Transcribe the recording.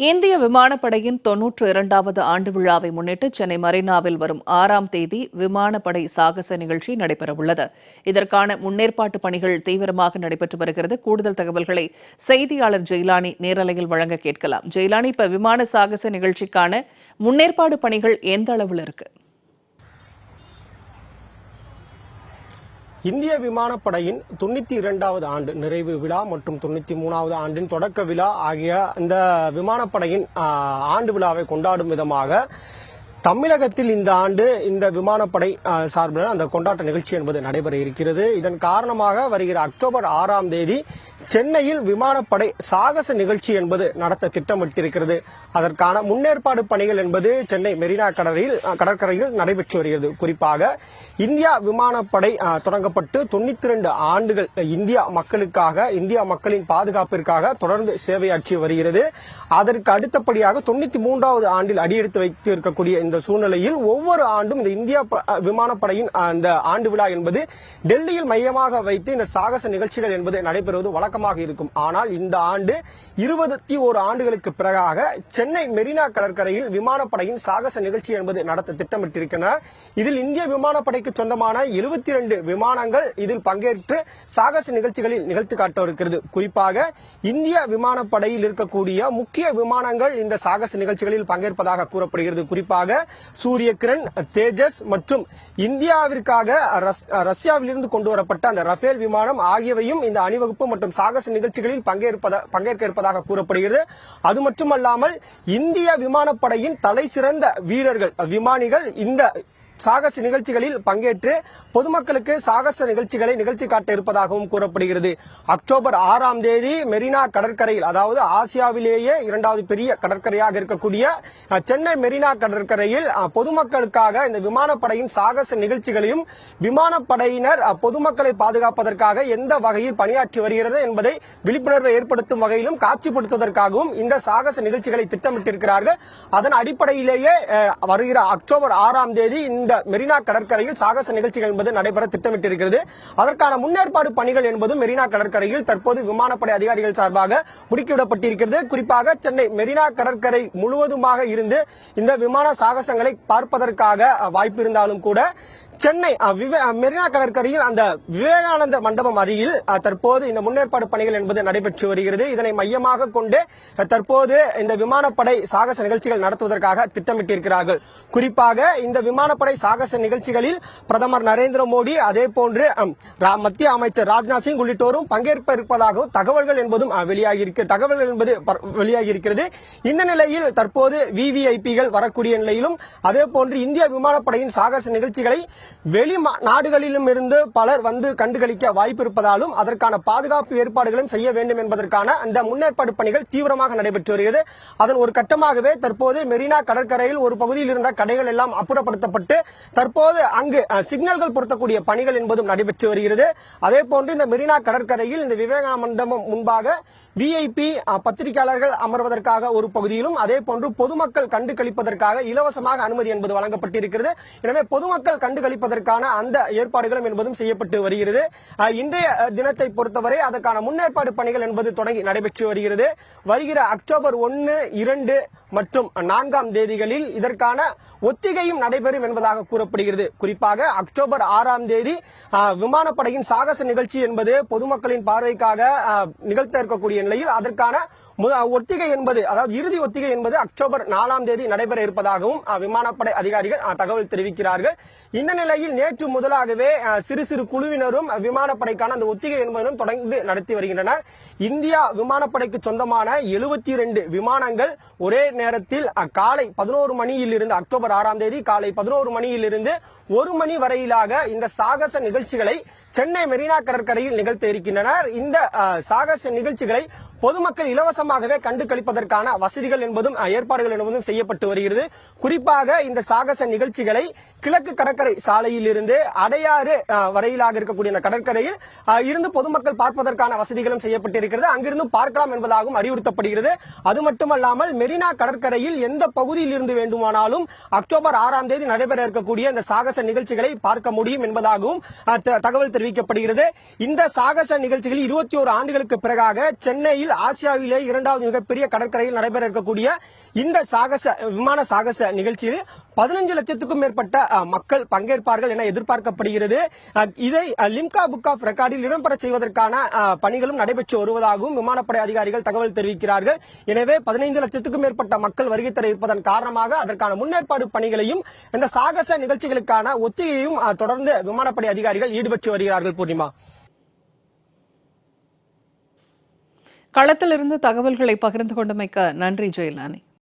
இந்திய விமானப்படையின் 92வது ஆண்டு விழாவை முன்னிட்டு சென்னை மெரினாவில் வரும் 6ஆம் தேதி விமானப்படை சாகச நிகழ்ச்சி நடைபெறவுள்ளது. இதற்கான முன்னேற்பாட்டு பணிகள் தீவிரமாக நடைபெற்று வருகிறது. கூடுதல் தகவல்களை செய்தியாளர் ஜெயிலானி நேரலையில் வழங்க கேட்கலாம். ஜெயிலானி, இப்ப விமான சாகச நிகழ்ச்சிக்கான முன்னேற்பாடு பணிகள் எந்த அளவில் இருக்கு? இந்திய விமானப்படையின் 92வது ஆண்டு நிறைவு விழா மற்றும் 93வது ஆண்டின் தொடக்க விழா ஆகிய இந்த விமானப்படையின் ஆண்டு விழாவை கொண்டாடும் விதமாக தமிழகத்தில் இந்த ஆண்டு இந்த விமானப்படை சார்பில் அந்த கொண்டாட்ட நிகழ்ச்சி என்பது நடைபெற இருக்கிறது. இதன் காரணமாக வருகிற அக்டோபர் 6ஆம் தேதி சென்னையில் விமானப்படை சாகச நிகழ்ச்சி என்பது நடத்த திட்டமிட்டிருக்கிறது. அதற்கான முன்னேற்பாடு பணிகள் என்பது சென்னை மெரினா கடற்கரையில் நடைபெற்று வருகிறது. குறிப்பாக இந்தியா விமானப்படை தொடங்கப்பட்டு 92 ஆண்டுகள் இந்தியா மக்களுக்காக, இந்தியா மக்களின் பாதுகாப்பிற்காக தொடர்ந்து சேவையாற்றி வருகிறது. அதற்கு அடுத்தபடியாக 93வது ஆண்டில் அடியெடுத்து வைத்து இருக்கக்கூடிய இந்த சூழ்நிலையில் ஒவ்வொரு ஆண்டும் இந்த இந்தியா விமானப்படையின் அந்த ஆண்டு விழா என்பது டெல்லியில் மையமாக வைத்து இந்த சாகச நிகழ்ச்சிகள் என்பது நடைபெறுவது வழக்கமாக இருக்கும். ஆனால் இந்த ஆண்டு 21 ஆண்டுகளுக்கு பிறகாக சென்னை மெரினா கடற்கரையில் விமானப்படையின் சாகச நிகழ்ச்சி என்பது நடத்த திட்டமிட்டிருக்கிறார். இதில் இந்திய விமானப்படைக்கு சொந்தமான 72 விமானங்கள் இதில் பங்கேற்று சாகச நிகழ்ச்சிகளில் நிகழ்த்தி காட்ட இருக்கிறது. குறிப்பாக இந்திய விமானப்படையில் இருக்கக்கூடிய முக்கிய விமானங்கள் இந்த சாகச நிகழ்ச்சிகளில் பங்கேற்பதாக கூறப்படுகிறது. குறிப்பாக சூரியகிரண், தேஜஸ் மற்றும் இந்தியாவிற்காக ரஷ்யாவிலிருந்து கொண்டு வரப்பட்ட அந்த ரஃபேல் விமானம் ஆகியவையும் இந்த அணிவகுப்பு மற்றும் சாகச நிகழ்ச்சிகளில் பங்கேற்க இருப்பதாக கூறப்படுகிறது. அது மட்டுமல்லாமல் இந்திய விமானப்படையின் தலை சிறந்த வீரர்கள், விமானிகள் இந்த சாகச நிகழ்ச்சிகளில் பங்கேற்று பொதுமக்களுக்கு சாகச நிகழ்ச்சிகளை நிகழ்த்தி காட்ட இருப்பதாகவும் கூறப்படுகிறது. அக்டோபர் 6ஆம் தேதி மெரினா கடற்கரையில், அதாவது ஆசியாவிலேயே 2வது பெரிய கடற்கரையாக இருக்கக்கூடிய சென்னை மெரினா கடற்கரையில் பொதுமக்களுக்காக இந்த விமானப்படையின் சாகச நிகழ்ச்சிகளையும் விமானப்படையினர் பொதுமக்களை பாதுகாப்பதற்காக எந்த வகையில் பணியாற்றி வருகிறது என்பதை விழிப்புணர்வை ஏற்படுத்தும் வகையிலும் காட்சிப்படுத்துவதற்காகவும் இந்த சாகச நிகழ்ச்சிகளை திட்டமிட்டிருக்கிறார்கள். அதன் அடிப்படையிலேயே வருகிற அக்டோபர் 6ஆம் தேதி இந்த மெரினா கடற்கரையில் சாகச நிகழ்ச்சிகள் என்பது நடைபெற திட்டமிட்டிருக்கிறது. அதற்கான முன்னேற்பாடு பணிகள் என்பது மெரினா கடற்கரையில் தற்போது விமானப்படை அதிகாரிகள் சார்பாக முடுக்கிவிடப்பட்டிருக்கிறது. குறிப்பாக சென்னை மெரினா கடற்கரை முழுவதுமாக இருந்து இந்த விமான சாகசங்களை பார்ப்பதற்காக வாய்ப்பு இருந்தாலும் கூட சென்னை மெரினா கடற்கரையில் அந்த விவேகானந்தர் மண்டபம் அருகில் தற்போது இந்த முன்னேற்பாடு பணிகள் என்பது நடைபெற்று வருகிறது. இதனை மையமாக கொண்டு தற்போது இந்த விமானப்படை சாகச நிகழ்ச்சிகள் நடத்துவதற்காக திட்டமிட்டிருக்கிறார்கள். குறிப்பாக இந்த விமானப்படை சாகச நிகழ்ச்சிகளில் பிரதமர் நரேந்திர மோடி, அதே போன்று மத்திய அமைச்சர் ராஜ்நாத் சிங் உள்ளிட்டோரும் பங்கேற்ப இருப்பதாகவும் தகவல்கள் என்பது வெளியாகி இருக்கிறது. இந்த நிலையில் தற்போது விவிஐபிகள் வரக்கூடிய நிலையிலும், அதே போன்று இந்திய விமானப்படையின் சாகச நிகழ்ச்சிகளை வெளி நாடுகளிலும் இருந்து பலர் வந்து கண்டுகளிக்க வாய்ப்பு இருப்பதாலும் அதற்கான பாதுகாப்பு ஏற்பாடுகளும் செய்ய வேண்டும் என்பதற்கான அந்த முன்னேற்பாடு பணிகள் தீவிரமாக நடைபெற்று வருகிறது. அதன் ஒரு கட்டமாகவே தற்போது மெரினா கடற்கரையில் ஒரு பகுதியில் இருந்த கடைகள் எல்லாம் அப்புறப்படுத்தப்பட்டு தற்போது அங்கு சிக்னல்கள் பொருத்தக்கூடிய பணிகள் என்பதும் நடைபெற்று வருகிறது. அதே போன்று இந்த மெரினா கடற்கரையில் இந்த விவேகானந்த மண்டபம் முன்பாக விஐபி பத்திரிகையாளர்கள் அமர்வதற்காக ஒரு பகுதியிலும், அதே போன்று பொதுமக்கள் கண்டு களிப்பதற்காக இலவசமாக அனுமதி என்பது வழங்கப்பட்டிருக்கிறது. எனவே பொதுமக்கள் கண்டு களிப்பதற்கான அந்த ஏற்பாடுகளும் என்பதும் செய்யப்பட்டு வருகிறது. இன்றைய தினத்தை பொறுத்தவரை அதற்கான முன்னேற்பாடு பணிகள் என்பது தொடங்கி நடைபெற்று வருகிறது. வருகிற அக்டோபர் 1, 2 மற்றும் 4ஆம் தேதிகளில் இதற்கான ஒத்திகையும் நடைபெறும் என்பதாக கூறப்படுகிறது. குறிப்பாக அக்டோபர் 6ஆம் தேதி விமானப்படையின் சாகச நிகழ்ச்சி என்பது பொதுமக்களின் பார்வைக்காக நிகழ்த்த இருக்கக்கூடிய நிலையில் அதற்கான ஒத்திகை என்பது, அதாவது இறுதி ஒத்திகை என்பது அக்டோபர் 4ஆம் தேதி நடைபெற இருப்பதாகவும் விமானப்படை அதிகாரிகள் தகவல் தெரிவிக்கிறார்கள். இந்த நிலையில் நேற்று முதலாகவே சிறு சிறு குழுவினரும் விமானப்படைக்கான அந்த ஒத்திகை என்பதும் தொடர்ந்து நடத்தி வருகின்றனர். இந்தியா விமானப்படைக்கு சொந்தமான 72 விமானங்கள் ஒரே நேரத்தில் காலை 11 மணியிலிருந்து, அக்டோபர் 6ஆம் தேதி காலை 11 மணியிலிருந்து 1 மணி வரையிலாக இந்த சாகச நிகழ்ச்சிகளை சென்னை மெரினா கடற்கரையில் நிகழ்த்த இருக்கின்றனர். இந்த சாகச நிகழ்ச்சிகளை பொதுமக்கள் இலவசமாகவே கண்டு களிப்பதற்கான வசதிகள் என்பதும் ஏற்பாடுகள் என்பதும் செய்யப்பட்டு வருகிறது. குறிப்பாக இந்த சாகச நிகழ்ச்சிகளை கிழக்கு கடற்கரை சாலையில் இருந்து அடையாறு வரையிலாக இருக்கக்கூடிய இந்த கடற்கரையில் இருந்து பொதுமக்கள் பார்ப்பதற்கான வசதிகளும் செய்யப்பட்டிருக்கிறது. அங்கிருந்து பார்க்கலாம் என்பதாகவும் அறிவுறுத்தப்படுகிறது. அது மட்டுமல்லாமல் மெரினா கடற்கரையில் எந்த பகுதியில் இருந்து வேண்டுமானாலும் அக்டோபர் 6ஆம் தேதி நடைபெற இருக்கக்கூடிய இந்த சாகச நிகழ்ச்சிகளை பார்க்க முடியும் என்பதாகவும் தகவல் தெரிவிக்கப்படுகிறது. இந்த சாகச நிகழ்ச்சிகளில் 21 ஆண்டுகளுக்கு பிறகாக சென்னையில் ஆசியாவிலே 2வது மிகப்பெரிய கடற்கரையில் நடைபெற இருக்கக்கூடிய இந்த விமான சாகச நிகழ்ச்சியில் 15 லட்சத்துக்கும் மேற்பட்ட மக்கள் பங்கேற்பார்கள் என எதிர்பார்க்கப்படுகிறது. இதை லிம்கா புக் ஆஃப் ரெக்கார்டில் இடம்பெற செய்வதற்கான பணிகளும் நடைபெற்று வருவதாகவும் விமானப்படை அதிகாரிகள் தகவல் தெரிவிக்கிறார்கள். எனவே 15 லட்சத்துக்கும் மேற்பட்ட மக்கள் வருகை தர இருப்பதன் காரணமாக அதற்கான முன்னேற்பாடு பணிகளையும் இந்த சாகச நிகழ்ச்சிகளுக்கான ஒத்திகையும் தொடர்ந்து விமானப்படை அதிகாரிகள் ஈடுபட்டு வருகிறார்கள். பூர்ணிமா, களத்திலிருந்து தகவல்களை பகிர்ந்து கொண்டமைக்க நன்றி ஜெயலானி.